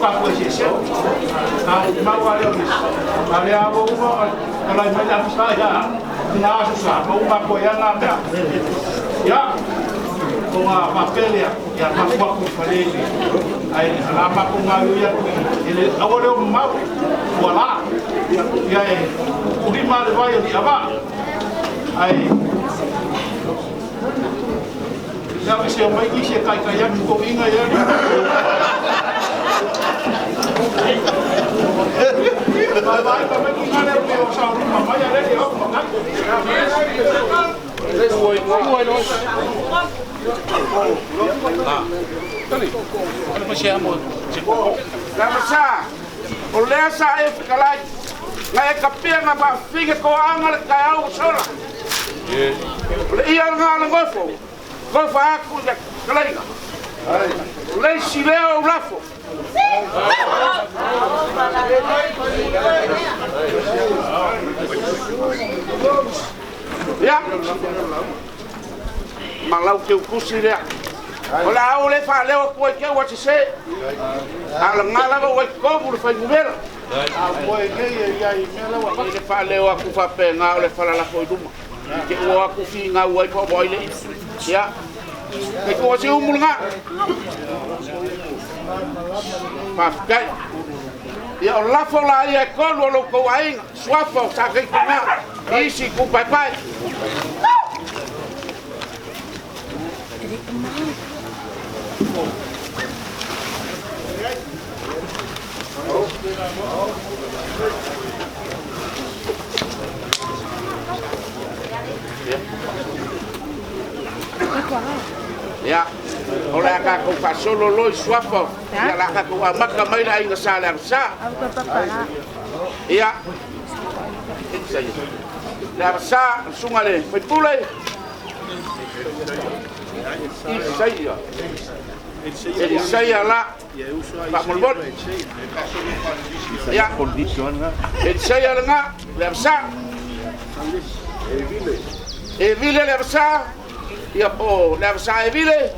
pa ko se ma wa le ale avo ala mai la fisa ya na asa mo ma ko ya na ya ko ma pele ya ma ko Falealili ai ala ma ko ma ya ele awole ma wala ya uri ma le vai di ava ai ya se mai ki se kai ya ko inga ya vai pa ki ngale o sa ma mai ya le o ma o lea sa e whakalai ngai kapia ngā pa whiga ko angale kai au sora le ia ngā na ngofo ngofa aku ya kalaiga le si leo lafo ya malau ke kusi lea ola au le fa leo ko ke wa se ala ngala wa ko bu fa ngubela a ko ke ya i mela wa ke fa leo aku fa pe nga ole fa la ko duma ke o aku fi nga wa ko boy le ya ke ko se umul nga pa kai ya la fo la ya ko lo ko ai swafo sa ke nga isi ku pai pai ya ora ka ko fa solo lo swafo ya la ka ko maka mai la inga sala sa ya la sa sungale pe pule saya la Pak Mulbon ya saya nga lepsa evile lepsa ya po lepsa evile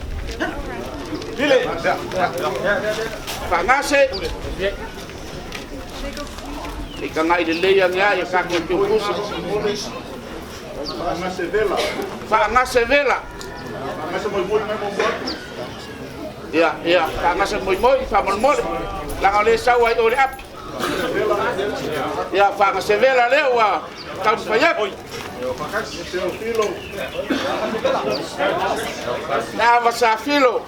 pangase ikangai le yang ya ka ke tukus pangase vela ya karena semoi fa mol la ole sawa ole ap ya fa ka se vela lewa ka fayak na va sa filo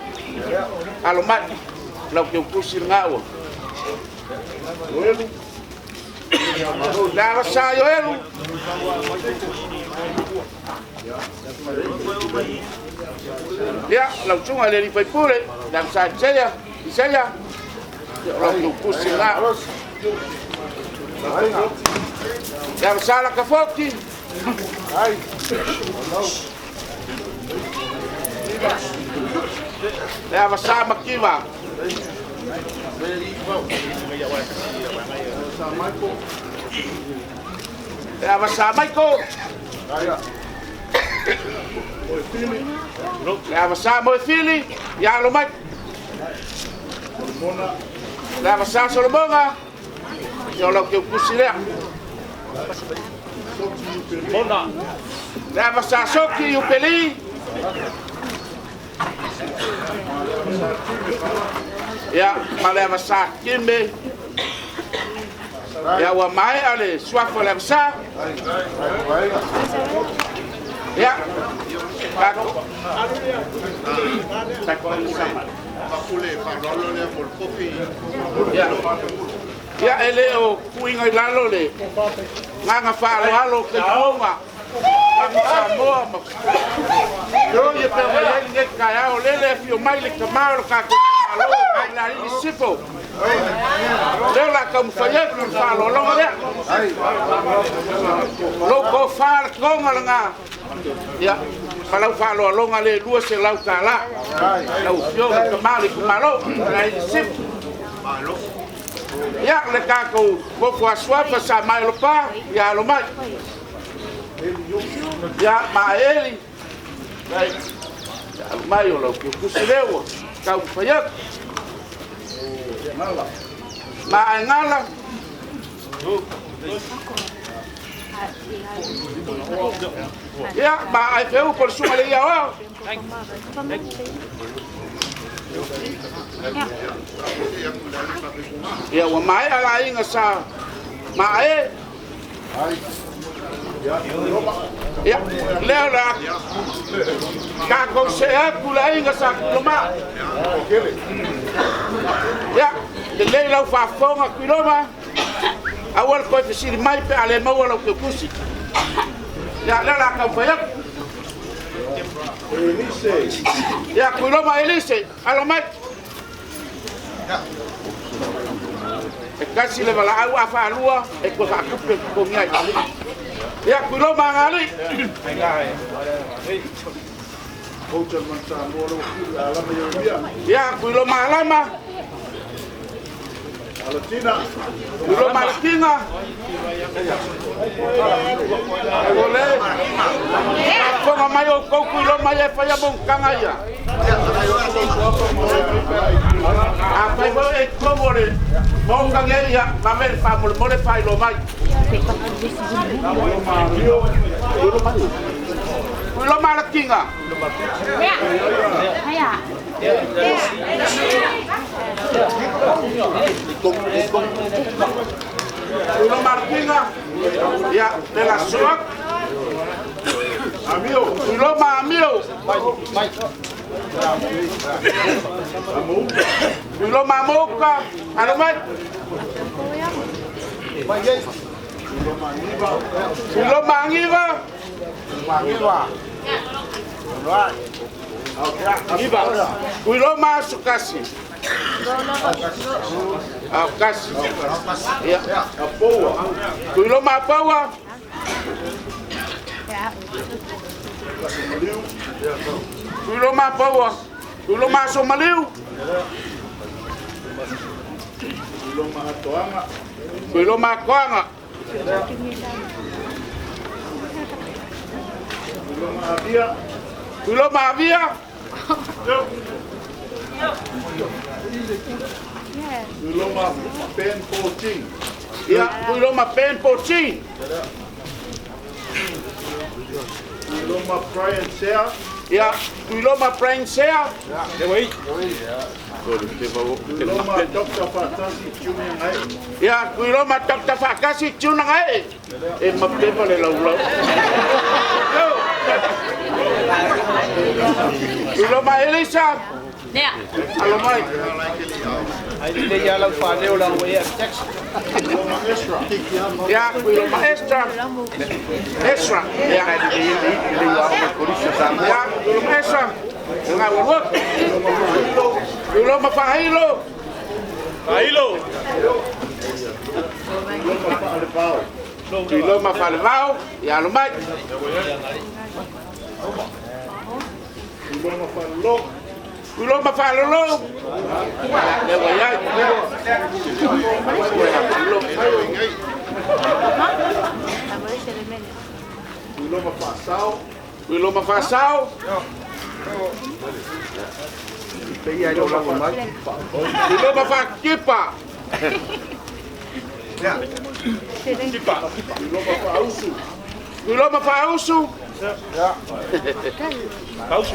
alo mat la que kusir ngao na va sa yo elu ya la chunga le fai pure dan sa saya la que kusir ngao ya sala ka foki ai ya masama kiwa ya masama ko ya masama fili ya lo mai ya masama solomona yo lo que kusile Bona. Leva sasoki o peli. Ya, maleva sa kimbe. Ya wa mai ale swafo leva sa. Ya. Ya ele o kuinga lalo le nganga falo halo ke konga Manusamoa yo ye pe ya nge kaya o lele fio mai le kamaro ka ko malo ai la ni sipo le la kam faye ku falo lo ngale lo ko fal konga nga ya kalau falo lo ngale dua se lau kala lau fio kamaro ku malo ai sipo malo ya le kako ko aswa pa sa mai lo pa ya lo mai ya maeli dai mai lo que kusileo ka fayak ngala. Ya, ba ai feu por suma le ia. Ya, wa mai ala inga sa. Mai. Ya, leo la. Ka ko se aku la inga sa loma. Ya, le la fa fonga kiloma. Awal ko te siri mai pe ale mau lo ke kusi. Ya, la ka fa ya. Elise. Ya, kiloma Elise, alo mai. Kasi le bala au afa lua e ko fa kupe ko ngai. Ya kulo mangali. Hotel Manusamoa ya kulo malama. Alatina. Kulo malatinga. Ole. Ko mayo ko kulo maye fa ya bonkanga ya. Apa ibu itu boleh mau kagak ya mamer pamul boleh file mai belum malah kinga ya belum malah kinga ya de la suak amigo belum amigo Belum mamuka, ano man? Belum mangiba. Belum masuk kasih. Kasih. Ya. Belum apa? Belum apa? Belum masuk maliu. Belum makoanga. Belum avia. Belum pen poting. Ya, belum pen poting. Belum Brian Sea. Ya, belum Brian Sea. Ya, belum Dr. Fakasi cunang ai. Mapepa le lau. Belum Elisa. Ya. Halo mai. Dia jalan Faleulu we text. Ya, belum Extra. Extra. Ya, ya, belum Extra. Dengan work. Belum Faleulu. Faleulu. Belum Faleulu. Ya, lo mai. Belum Faleulu. Belum Faleulu. Ya, ya. Belum Fasau. Belum Fasau. Belum Fakipa. Ya. Kipa. Belum Fausu. Belum Fausu. Ya. Fausu.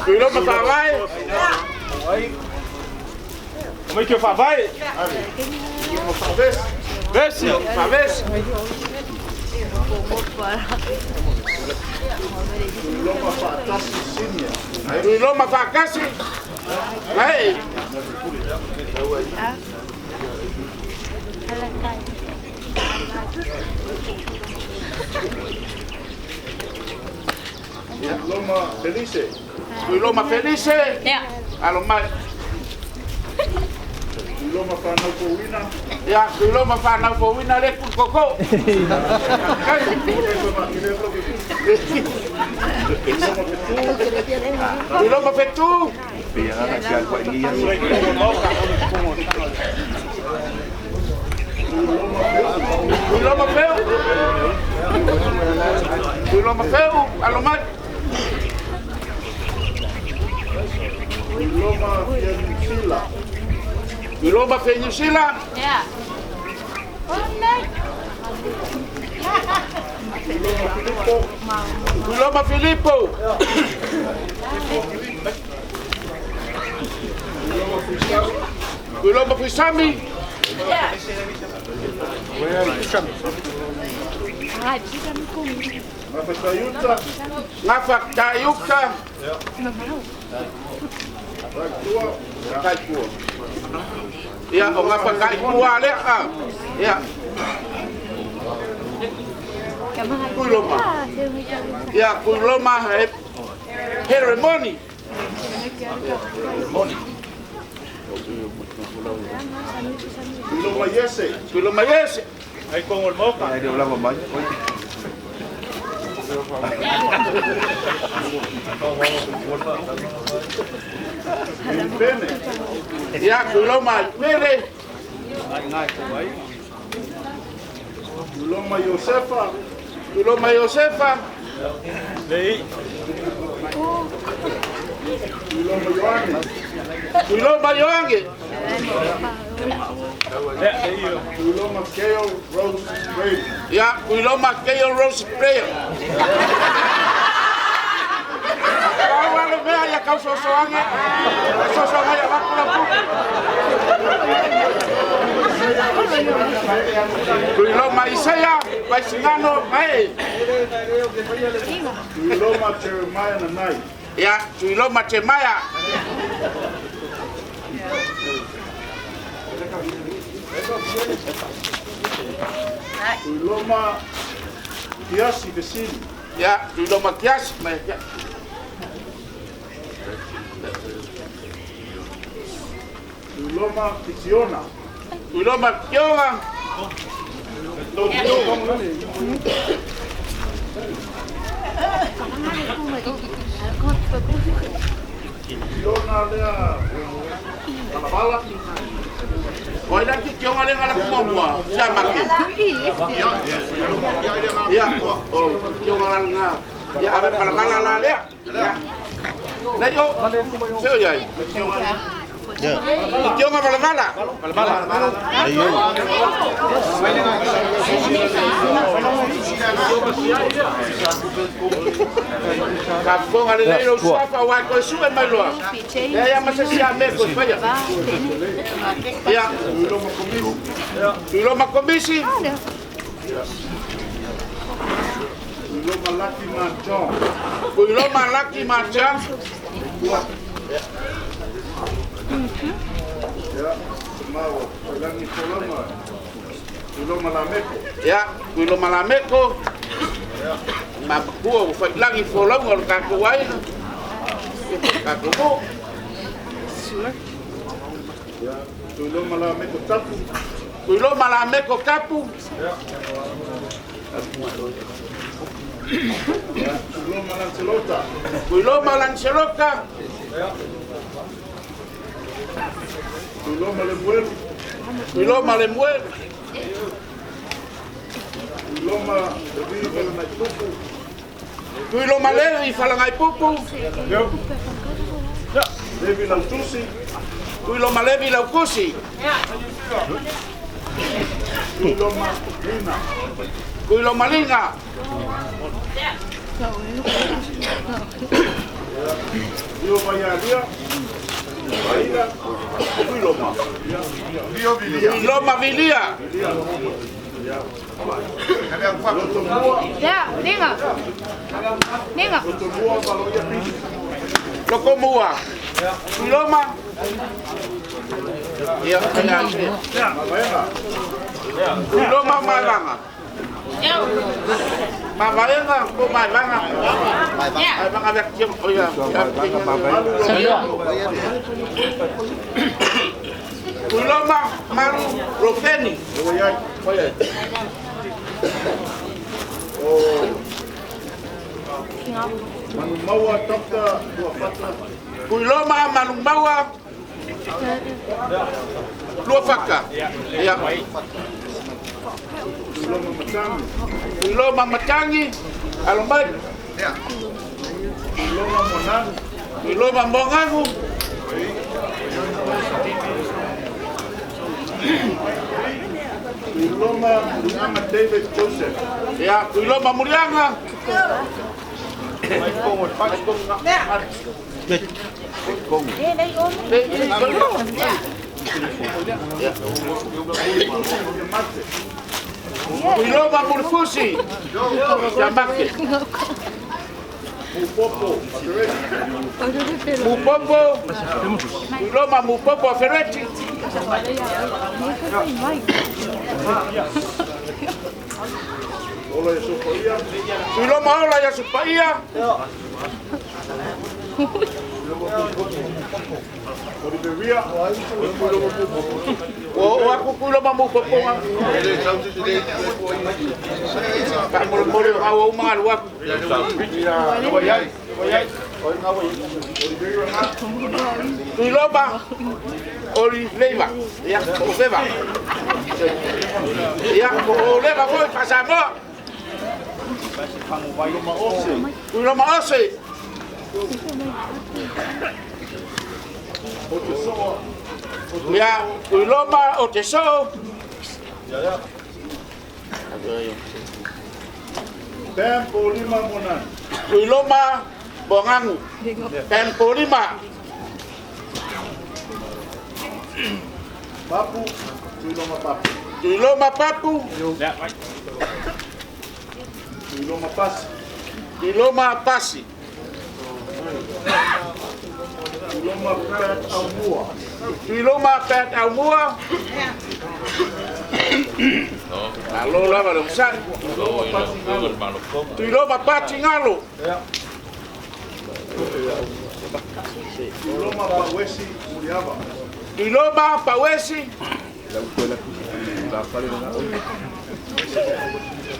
Belum Fawai. Como é que eu faço? Vai! Vê-se! Vê-se! Loma Fakasi! Aí! Loma Felice! Loma Felice! Ya. Alo mai! Loma Fanau Powina. Ya, Loma Fanau Powina le koko. Loma Petu. Loma Peu. Loma Peu, alo mai. Kuiloma Peninsula. Yeah. Kuiloma Filippo. Kuiloma Pisami. Yeah. Ngapa Taitu'uga. Ya, ngapa Taitu'uga le ah. Ya. Kuiloma. Ya, kuiloma ceremony. Kuiloma yese. Ay con el moca. Ay de hablamos más. Ya, kuiloma mere. Kuiloma Josefa. Kuiloma Josefa. Lei. Kuiloma Yohange. Kuiloma Yohange. Kuiloma Kale Rose Prayer. Ya, kuiloma Kale Rose Prayer. Kalau mea ya kau sosoange. Sosoange ya wakula puku. Kuiloma Isaya, Baisingano, Mae. Kuiloma Jeremiah Nanai. Ya, kuiloma Jeremiah. Kuiloma Kiasi Vesini. Ya, kuiloma Kiasi, Mae. Kuiloma Kisiona. Kuiloma Kisiona. Kisiona lea Kalabala. Oi dah Kisiona lea Kalabala. Siapa ke? Ya, oh Kisiona lea. Ya, ada Kalabala lea. Nah yo, saya ya. Kisiona Kalabala. Ayo. Kapong ada leo sapa wa ko suwe mai loa. Ya masa siame ko faya. Ya, Kuiloma komisi. Kuiloma laki macam. Kuiloma laki macam. Ya, mau lagi Kuiloma. Kuiloma lameko. Ya, Kuiloma lameko. Mapua foi lagi folong or kakuai. Kakumo. Ya, Kuiloma lameko tapu. Kuiloma lameko kapu. Ya, Kuiloma lancelota. Kuiloma lancelota. Kuiloma lemuel. Kuiloma lemuel. Kuiloma levi na pupu. Kuiloma levi falangai pupu. Levi lautusi. Kuiloma levi laukusi. Kuiloma lina. Kuiloma lina. Dio bayalia. Aiga. Kuiloma. Kuiloma vilia. Ya, ninga. Ninga. Lokomua. Kuiloma. Ya, kena. Kuiloma malanga. Mabaenga, ko maibanga. Ai banga vek tiam oh ya. Kuiloma maru rofeni. Oh ya. Oh. Manusamoa Dr. Kuiloma Manusamoa Luafaka. Ya. Kuiloma Matangi. Alombai. Ya. Kuiloma Monangu. Kuiloma Mongangu. Kuiloma Murianga David Joseph. Ya, kuiloma Murianga. Kuiloma Murifusi. Jamake. Mupopo. Mupopo. Kuiloma Mupopo Ferretti. Ola ya Saofa'i. Kuiloma Ola ya Saofa'i. Oliveria. O aku kuiloma Mupopo. Ka mole au mga luak. Kuiloma Oliveira. Ya, Oliveira. Ya, Oliveira foi pasamo. Kuiloma Ose. Ya, kuiloma Taituuga. Tempo lima monan. Kuiloma Bongangu. Tempo 5. Papu. Kuiloma Papu. Kuiloma Papu. Kuiloma Pasi. Kuiloma Pasi. Kuiloma Pet Aumua. Kuiloma Pet Aumua. Alo la ba san. Kuiloma Pati Ngalo. Kuiloma Pawesi Muriaba. Kuiloma Pawesi.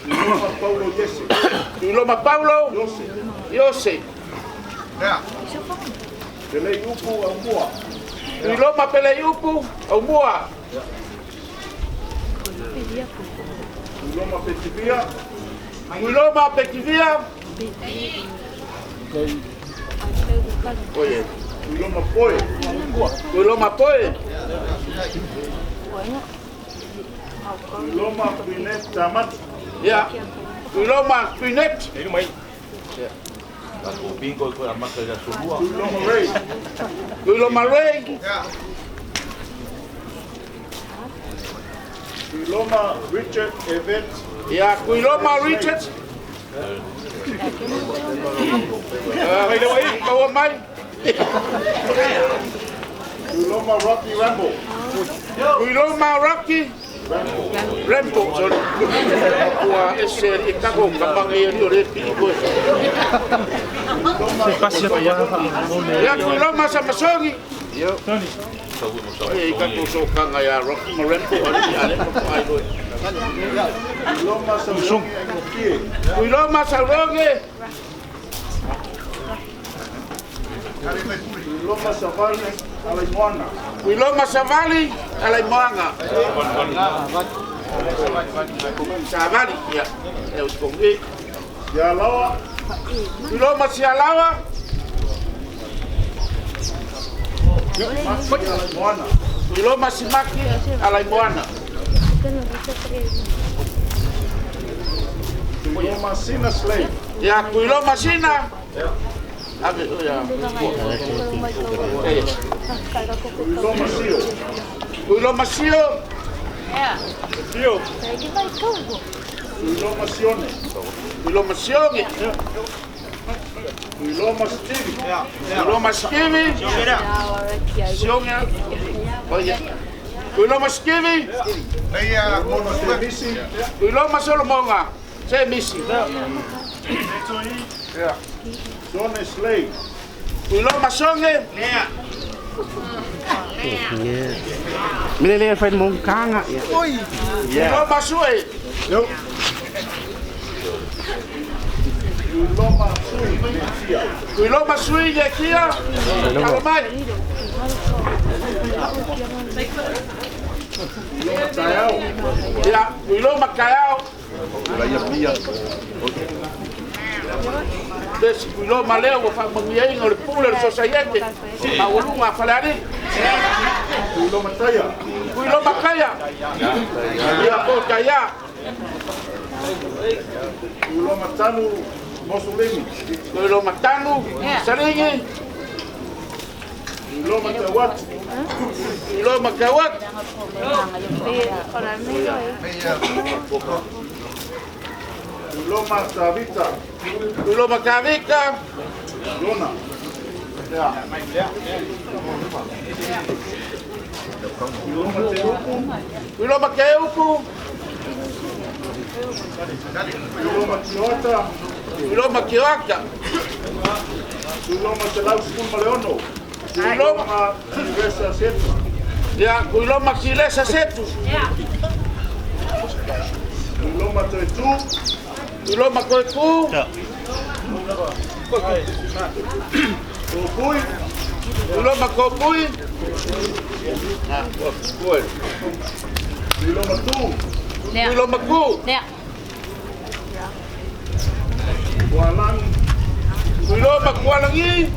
Kuiloma Paulo Jesse. Kuiloma Paulo Yose. Pele Upu Aumua. Kuiloma Peleupu Aumua. Kuiloma Petivia. Kuiloma Petivia. Oye, Kuiloma Poe. Kuiloma Poe. Kuiloma Pinet Tamat. Ya. Kuiloma Pinet. Kuiloma Ray. Kuiloma Ray. Kuiloma Richard Event. Ya, Kuiloma Richard. May daw ay bawa may. Kuiloma Rocky Rambo. Kuiloma Rocky. Rambo. So, kuha eser ikago kapang iyo rin ko. Ya, Kuiloma sa Masongi. Yo. Eh, ikago so ka ngaya Rocky Rambo ali ko ay do. Kuiloma Samsung Ngokie. Kuiloma sa Roge. Kuiloma Savali Alaimoana. Kuiloma sa Valley, Alaimoanga. Savali, ya. Eu escondi. Yalawa. Kuiloma Sialawa. Maki Alaimoana. Kuiloma Simaki, Alaimoana. Kuiloma Sina Slave. Ya, Kuiloma Sina. Abe, ya. Kuiloma Sio. Kuiloma Sio. Kuiloma Sione. Kuiloma Siongi. Kuiloma Stevie. Kuiloma Skivi. Siongi. Oye. Kuiloma Skivi. Mono Temisi. Kuiloma Solomonga. Se misi. Sone Slave. Kuiloma Songe. Mire fai mong kanga ya. Kuiloma Sue. Yo. Kuiloma Sui. Sia. Kuiloma Sui de Kia. Kalamai. Kuiloma Tayao. Ya, Kuiloma Kayao. Des Kuiloma Leo fa mangiai ngol pula society. Ma ulunga Falealili. Kuiloma Taya. kuilo makaya. Ia ko kaya. Kuilo matanu mosulimi. Kuilo matanu saringi. Kuilo matawat. Kuilo makawat. Kuilo matavita. Kuilo makavika. Lona. Ya. Kuilo mateupu. Kuilo makeupu. Kuilo matiota. Kuilo makiwaka. Kuilo matelau skul maleono. Kuilo Universidad Setu. ya kuilo makilesa setu. Kuilo matetu. Kuilo makoeku. Kopui. Kuilo makopui. Nah, kuil. Kuilo matu. Kuilo maku. Walang. Kuilo makualangi.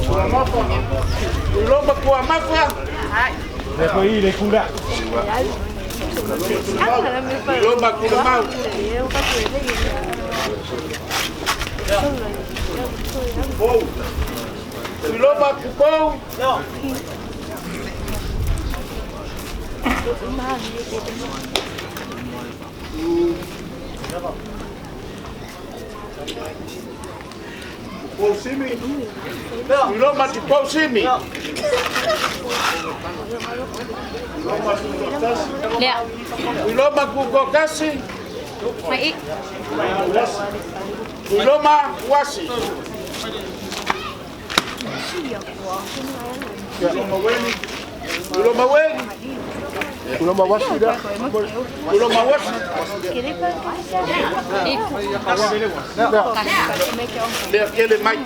Kuala mapa. Kuilo makuamafa. Kuilo makulamau. Pou. Kuilo makupou. Pou simi. Kuilo matipou simi. Kuilo matutas. Kuilo makukokasi. Mai. Kuilo mawasi. Kuilo maweni. Kuilo maweni. Kuilo mawasi dah. Kuilo mawasi. Lea kele mai.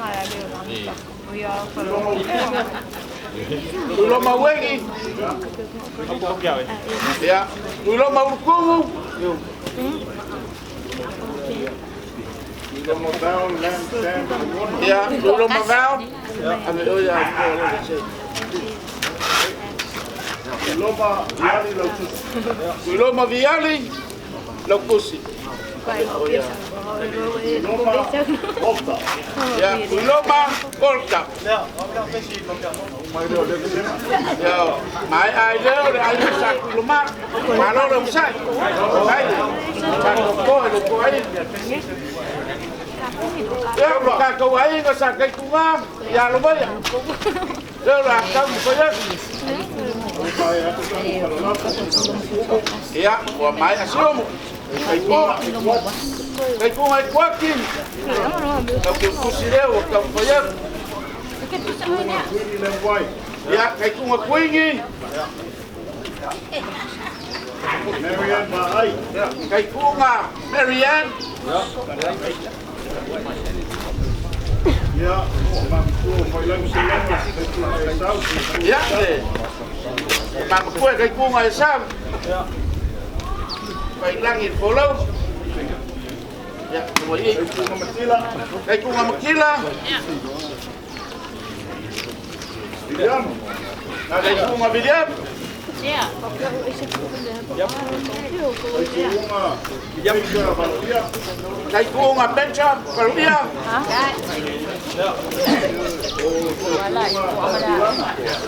Kuilo mawengi. Ya. Kuilo maurukumu. Kuilo mavau lam sam. Ya. Kuilo mavau. Ame oya. Kuilo ma yali lautus. Kuilo maviali. Laukusi. Kuilo ma opta. Ya. Kuilo ma kolka. Ya. Mai ai leo ai sa kuilo ma. Malo lo sai. Sai. Sa ko lo ai. Ya ka ko ai nga sa kai kunga. Ya lo ba ya. Leo la ka mo ko ya. Ya, wa mai asiomo. Kai ko ai kwaki. Ka ku kusireu ka foyer. Kuili lam wai. Ya, kai ko kwingi. Marian ma ai. Kai ko nga Marianne. Ya. Mampu mailang selama. Ya, le. Mang ko kai ko nga sam. Kai langit follow. Ya, mo yi. Kai ko nga makila. Diam. Kai ko nga William. Kai ko nga Benja, Parulia.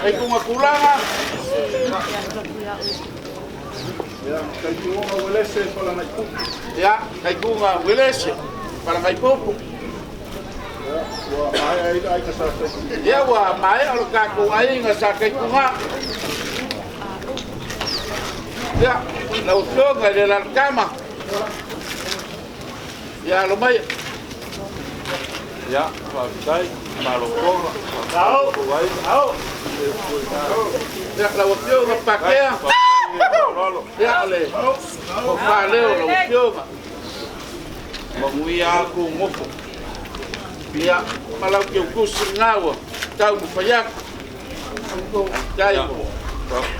Kai ko nga Kulanga. Ya, kai ko nga walese pala na ku. Ya, kai ko nga Wilese. Para kai popo. Wa ai ka sa. Ya wa mai al ka ko ai nga sa kai ko nga. Ya, la usonga de la cama. Ya lo mai. Ya, vai, malo corro. Au. Ya la usonga paquea. Ya le. O Faleulu la usonga. Mangui aku ngofo. Ya, malau ke kusi ngawa. Tau fayak. Kai.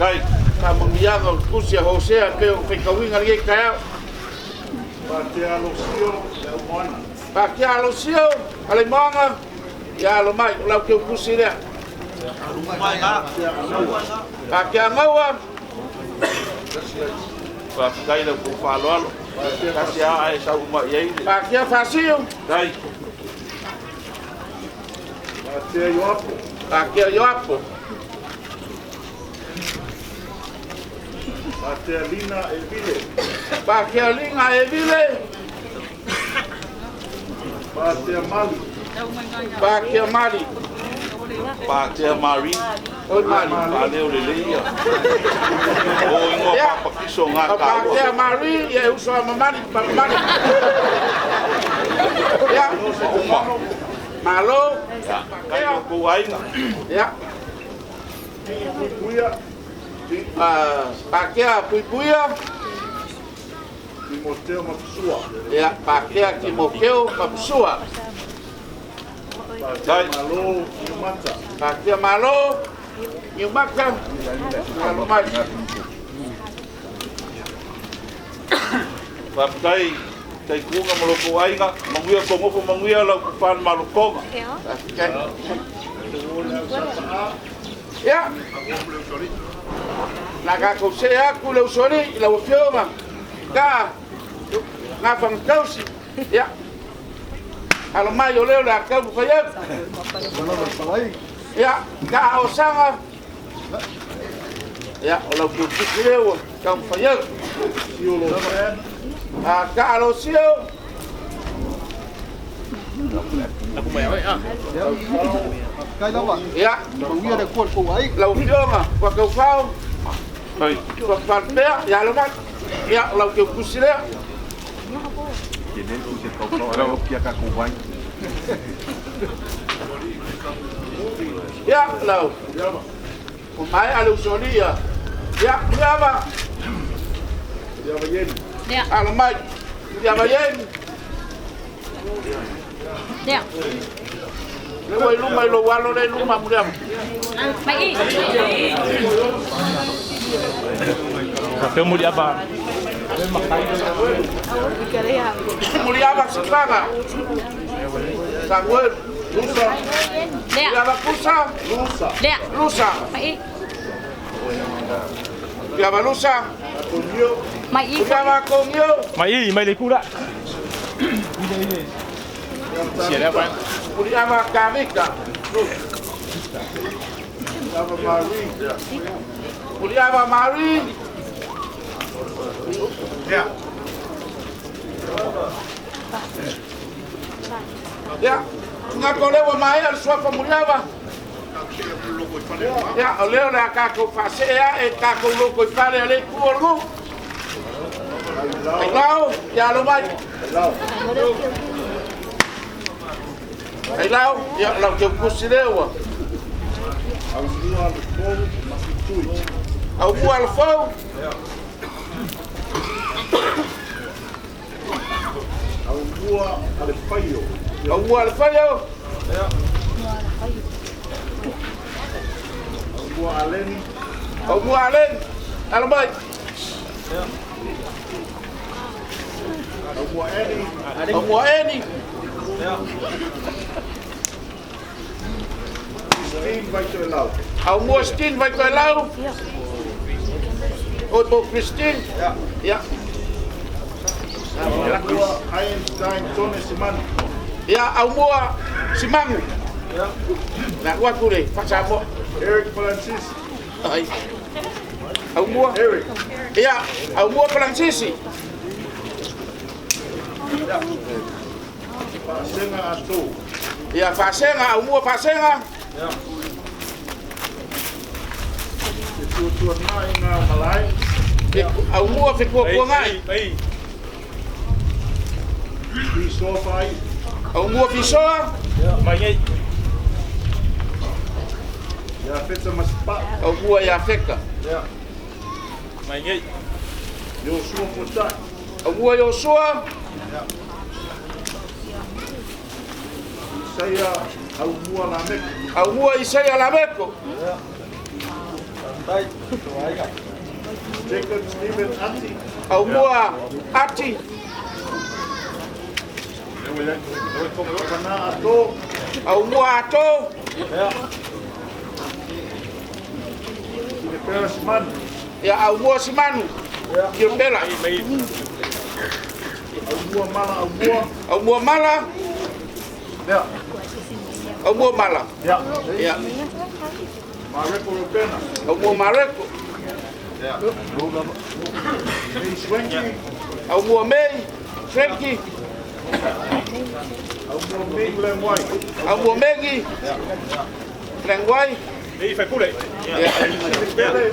Kai. Mangianga kusi Hosea ke o kawinga le kaya. Patia Lucio le moana. Pakia Lucio, ale manga. Ya lo mai, lau ke kusi le. Pakia ngawa. Pakai le ku falo. Kasi ai sa uma yei. Pakia fasio. Dai. Pakia yoapo. Pakia yoapo. Pakia lina e vile. Pakia lina e vile. Pakia mali. Pakia mali. Pakia mari. Oi mali. Falealili. Oh ingo papa kiso ngaka. Pakia mari ya uso mamani mamani. Ya. Malo. Kayo ko Aiga. Ya. Puya. Pakia puya. Timoteo mapsua. Ya, pakia Timoteo mapsua. Pakia malo nyumata. Pakia malo nyumata. Malo mai. Papai Taituuga maloko Aiga, manguia ko ngofo manguia la ku fan malokonga. Ya. Naga ko se aku le usori la ufioma. Ka na fang kausi. Ya. Alo mai yo leo la ka bu faya. Ya, ka osanga. Ya, ola ku tikileo ka bu faya. Siolo. Ka alo sio. Aku mai ai Kai lawa. Ya, manguia de ko ai. La ufioma, ko ka fao. Ai, ko fa pea, ya lo mat. Ya, la ku kusile. Kene ku se ko ora o kia ka ku vai. Ya, la. Ko mai alo solia. Ya, brava. Ya vayen. Ya. Alo mai. Ya vayen. Ya. Le voy lumba lo walo le lumba muriam. Mai. Café muriaba. Muriaba sikanga. Samuel. Lusa. Muriaba kusa. Lusa. Lusa. Mai. Muriaba lusa. Mai. Muriaba konyo. Mai le kura. Siapa? Muriaba kamika. Muriaba Mari. Muriaba Mari. Ya. Ya. Ngakolewa mai al swafa muriaba. Ya, oleo la kako fasea e kako loko fale ale kuorgo. Ailau, ya lo mai. Ailau, ya la que kusilewa. Au bu al fo. Au bu al fayo. Au bu al fayo. Au bu alen. Al mai. Au bu eni. Au mua Stin vai coi lau. Oi bo Christine. Ja. Einstein Tone Simangu. Ja, au mua Simangu. Na wa kule faca mo. Eric Francis. Ai. Au mua Eric. Ja, au mua Francis. Fasenga ato. Ja, fasenga au mua fasenga. Ja. Tuan mai na malai. Au mua fe ko ngai. Fi Saofa'i. Au mua fi soa. Mai ngai. Ya feta maspa. Au mua ya feka. Ya. Mai ngai. Yo sua pota. Au mua yo sua. Ya. Saya au mua la meko. Au mua isaya la meko. Ya. Jacob Stephen Ati. Au mua Ati. Au mua Ato. Pera si manu. Ya au mua si manu. Kio pela. Au mua mala, au mua. Au mua mala. Ya. Au mua mala. Ya. Ya. Mareko o pena. Au mua mareko. Ya. Mei swenki. Au mua mei. Frenki. Au mua mei lengwai. Au mua megi. Lengwai. Ei, fai pule. Ya. Pele.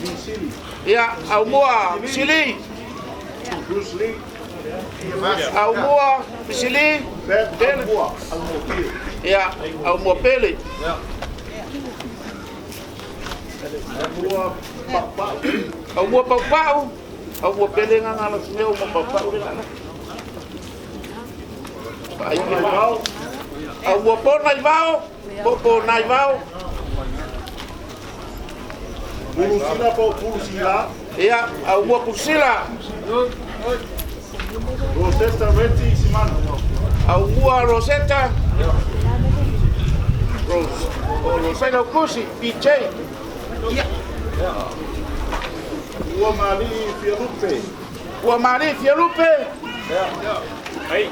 Ni sili. Ya, au mua sili. Bruce Lee. Au mua sili. Pele. Au mua. Au mua pile. Ya, au mua pele. Au mua pau. Au mua pau. Au mua pele ngana sini au mua pau ngana. Ai Ai vau. au mua po nai vao. Po nai vao. Bulu sila po bulu sila. Ya, au mua pusila. Rosetta Reti si manu. Au mua Rosetta. Rosetta Kusi, PJ. Ua mali Fielupe. Ua Mari Fielupe. Ei,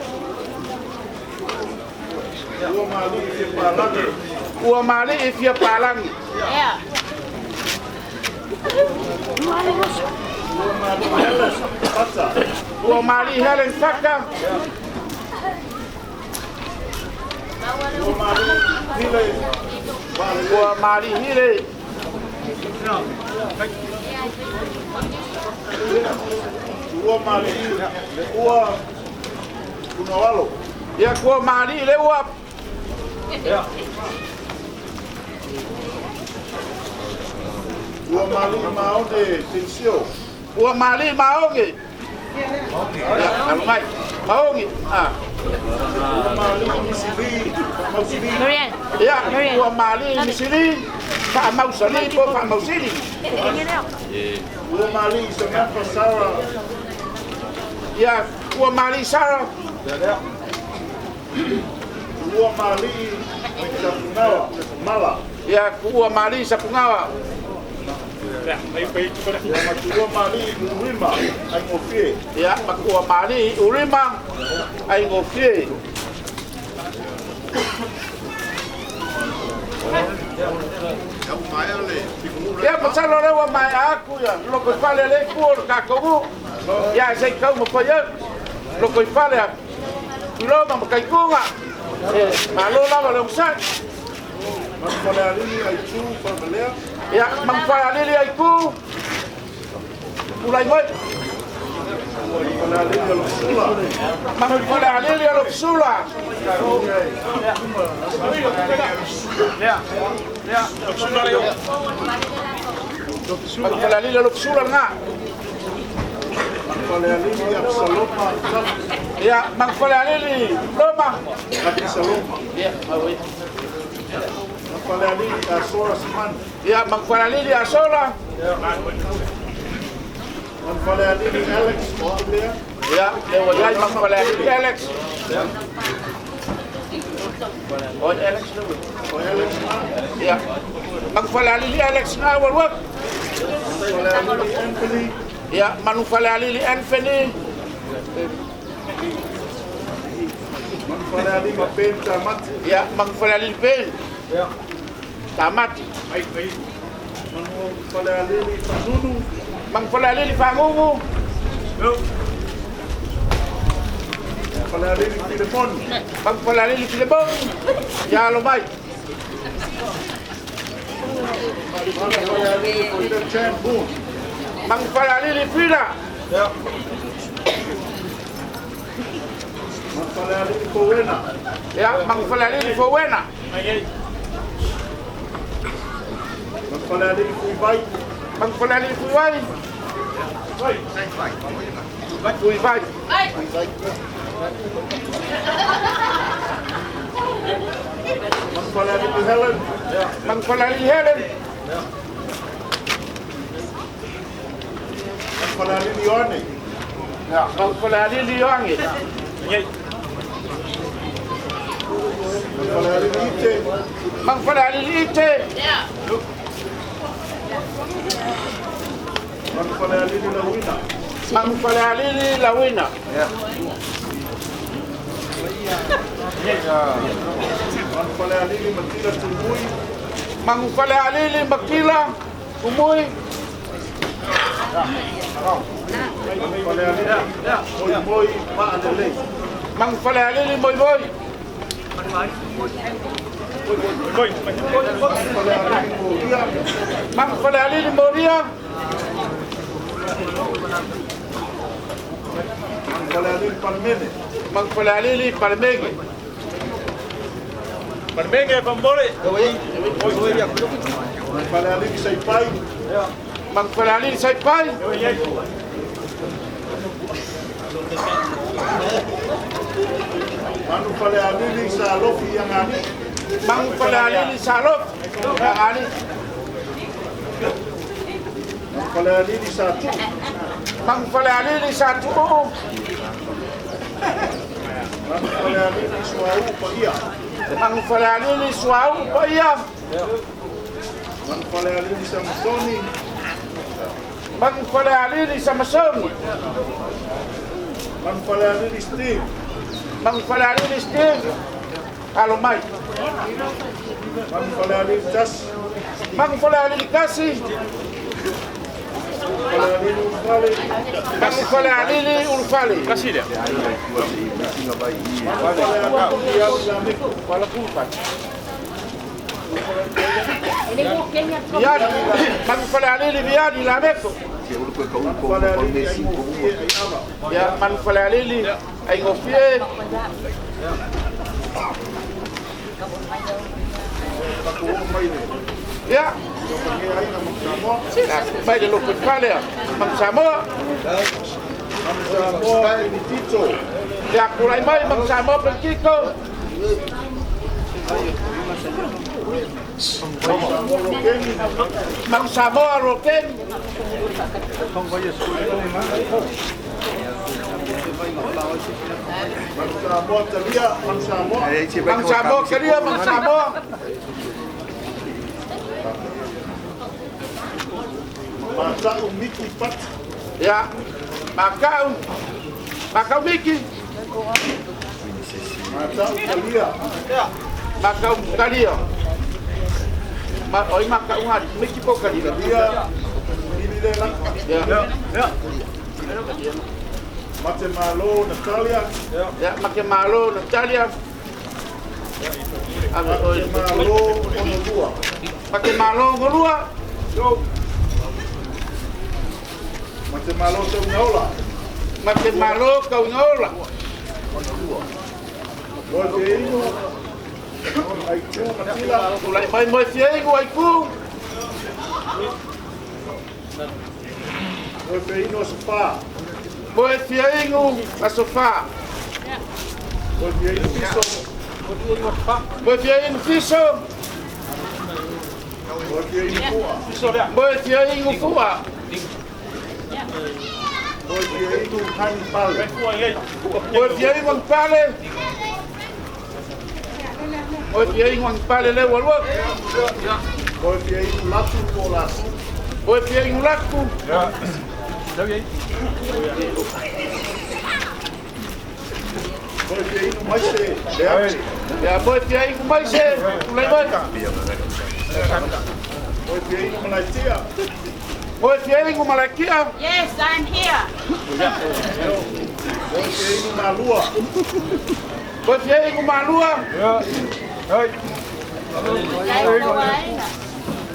Ua mali Fiepalaki. Ua Mari Fia Palangi. Yeah. Ua mali Heles Pata. Ua Mari Helen Faka. Ua mali Hile. Ua Mari Hire. Ua mali Ua Punawalo. Ya Ua Mari le ua. Ua mali Maone Tensio. Ua Mari Maonge. Ya, alumai. Maonge. Ah. Ua mali Misili. Mausili. Marian. Ya, Ua Mari Misili. Fa Mausali po Fa Mausili. Ua mali Samantha Sara. Ya, Ua Mari Sara. Ua mali Sapunaoa Mala. Ya, Ua Mari Sapunaoa. ya, ei, fai pule. Ua mali Urima. Ai ngofie. Ya, Ua Mari Urima. Ai ngofie. Ya pasalo le wa mai aku ya lo ko fale le kur ka ko ya sei kau mo poia lo ko fale ya lo ma kai kunga ma lo la lo sa Falealili ai tu Falea. ya mang fale le ai ku ulai moi Falealili al Sula. mang fale le lo sula mang fale le lo sula nga Falealili Absaloma. ya mang fale le loma Absaloma. ya awi Falealili Asora Siman. ya mang fale le asola Falealili Alex Motlea. ya le wa ya mang fale le Alex oh Alex Alex ya mang fale le Alex nga wa Falealili Anthony. ya manu Falealili Anthony Falealili Mapenta Mat. ya mang Falealili Ben tamat Falealili Fanunu. mang Falealili Fangungu Falealili Filemon. mang Falealili Filebon ya lo mai Falealili Frida Chan Boon. mang Falealili Frida Falealili Kowena. ya mang Falealili Fowena Falealili Kuibai. mang Falealili Fuiwai Fuiwai Falealili Helen. mang Falealili Helen Falealili Yohane. ya mang Falealili Yoangi Ei, Falealili Ite. mang Falealili Ite Manu Falealili Lawina. Manu Falealili Lawina. Manu Falealili Makila Tumui. Manu Falealili Makila Tumui. Manu Falealili Moi Moi Ma'anele. Manu Falealili Moi Moi. Manu Falealili Moria. Falealili Palmene. Manu Falealili Palmege. Palmenge pambole. Falealili Saipai. Manu Falealili Saipai. Manu Falealili Salofi Yangani. Manu Falealili Salof Yangani. Falealili Satu. Manu Falealili Taitu'uga. Manu Falealili Suau Paia. Manu Falealili Suau Paia. Manu Falealili Samsoni. Manu Falealili Samasoni. Manu Falealili Steve. Manu Falealili Steve. Alo mai. Manu Falealili Tas. Manu Falealili Kasi. Falealili Ufale. Manu Falealili Ulfale. Kasih dia. Manu Falealili Lamik. Wala kulpa. Viadi. Manu Falealili Viadi Lameko. Manu Falealili Aimofie Aiava. Ya Manu Falealili Aingofie. Ya. Mai de lopo Fale. Manusamoa. Manusamoa Benedito. Ya kulai mai Manusamoa Benedito. Manusamoa Rokeni. Manusamoa Roken. Manusamoa Talia. Manusamoa. Manusamoa Keria Manusamoa. Matau Miki Pat. Ya. Makau Miki. Matau Talia. Makau Kalia. Oi makau ngadi Miki po Kalia. Talia. Ini le laka. Ya. Mate Malo Natalia. Ya makai malo Natalia. Mate Malo Onolua. Pakai malo ngolua. Mate Malo Taunaola. Makai malo kau ngola. Bote Inu. Aiku Matila. Ulai mai mai fiengu aiku. Bote Inu Sapa. Moi fiengu asofa. Bote Inu Piso. Moi fiengu fiso. Bote Inu Kua. Moi fiengu kuwa. Bote Inu Hanipal. Moi fiengu pale. Moi fiengu pale le walwa. Bote Inu Latu Kolas. Moi fiengu laku. Bote Inu Maise. Leate. Ya moi fiengu mai se. Ulai mai. Bote Inu Malaitia. Moi fiengu malakia. Yes, I'm here. Bote Inu Malua. Moi fiengu malua.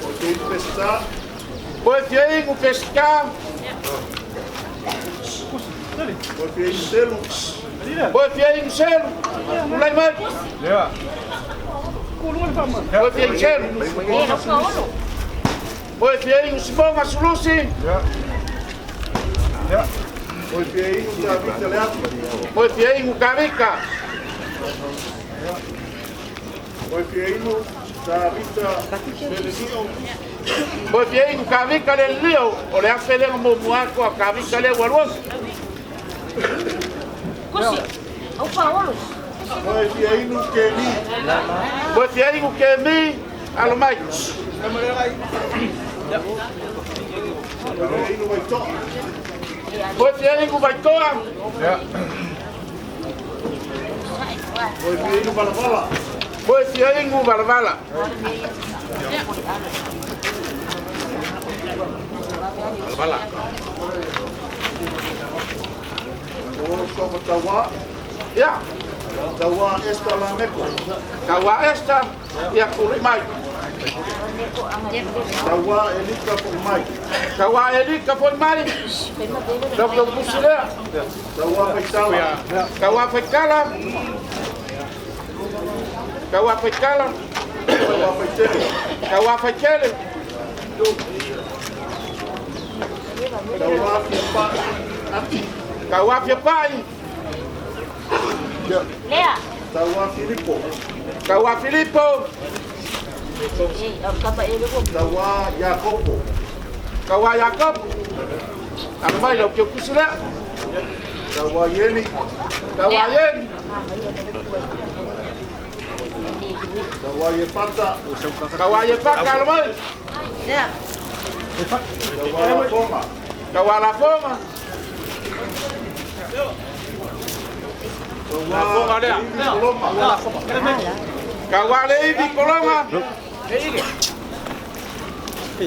Bote Inu Pesta. Moi fiengu pesca. Bote Inu Telu. Moi fiengu sel. Ulai mai. Moi fiengu sel. Moi fiengu simonga sulusi. Bote Inu Tavita Leatu. Moi fiengu karika. Bote Inu Tavita Benedito. Moi fiengu karika le lio. O le afelenga mo muako a karika le walwa. Kusi. Opa, olus. Bote Inu Keni. Moi fiengu kemi alomai. Poi fieri ku vai toa. Poi fieri ku bala. Bala. Ya. Tawa esta la meko. Kawa esta ya kurimai. Tawa elika por mai. Kawa elika por mai. Dokter Busile. Tawa petala. Kawa fekala. Kawa fekala. Tawa petele. Kawa fekele. Tawa fipa ati. Kawa fepai. Lea. Tawa Filipo. Kawa Filipo. Tawa Jacopo. Kawa Jacob. Amai Dokter Busile. Tawa Yeli. Kawa Yen. Tawa Yepata. Kawa Yepaka Almai. Tawa Lapoma. Kawa La Foma. Tawa Koloma. Kawa Levi Koloma.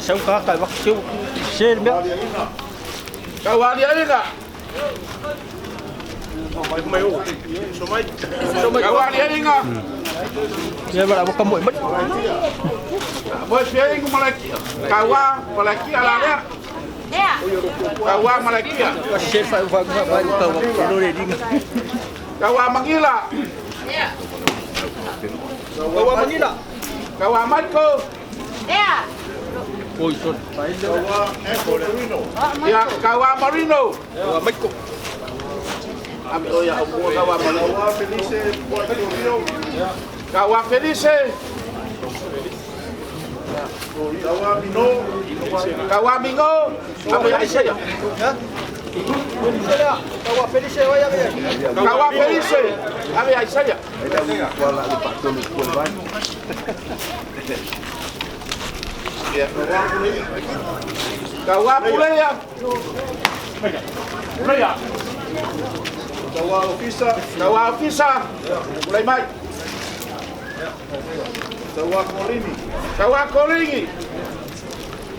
Sao có cái bắt siêu xe biết. Tawa Ina. Kawa Aiga. Kawa Aiga. Dia berapa kamu mất. Bos fieri ku Malakia. Kawa Malakia la dia. Lea. Kawa Malakia. Xe phải tàu lô để đi. Kawa Mangila. Kawa Manila. Kawa Marco. Lea. Ôi xuân. Tawa Ecolino. Ya Kawa Marino. Kawa Mexico. Oh ya Kawa Marino. Tawa Felice Puerto Rio. Kawa Felice. Tawa Mino. Kawa Mingo. Apa yang saya? Kawa Felice vaya bien. Kawa Felice. Apa yang saya? Kawa Puleya. Puleya. Tawa Ofisa. Kawa Fisa. Mulai mai. Tawa Colini. Kawa Kolingi.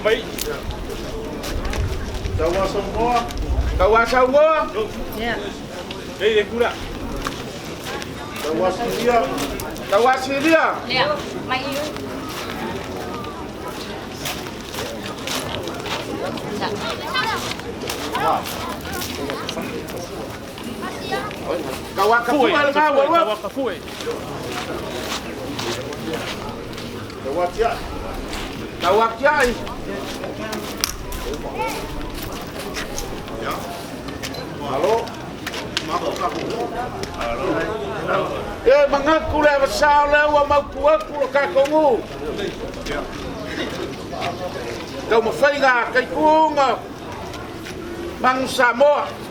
Mấy. Tawa Samoa. Kawa Samoa. Đây đây cú đã. Tawa Syria. Kawa Syria. Lea. Mày yêu. Kawa Kapua Kawa. Kawa Kapui. Tawa Tia. Kawa Kiai. Halo. Mengaku lewat salah wa mau kuaku kakongu. Kau mau faiga kai kunga. Manusamoa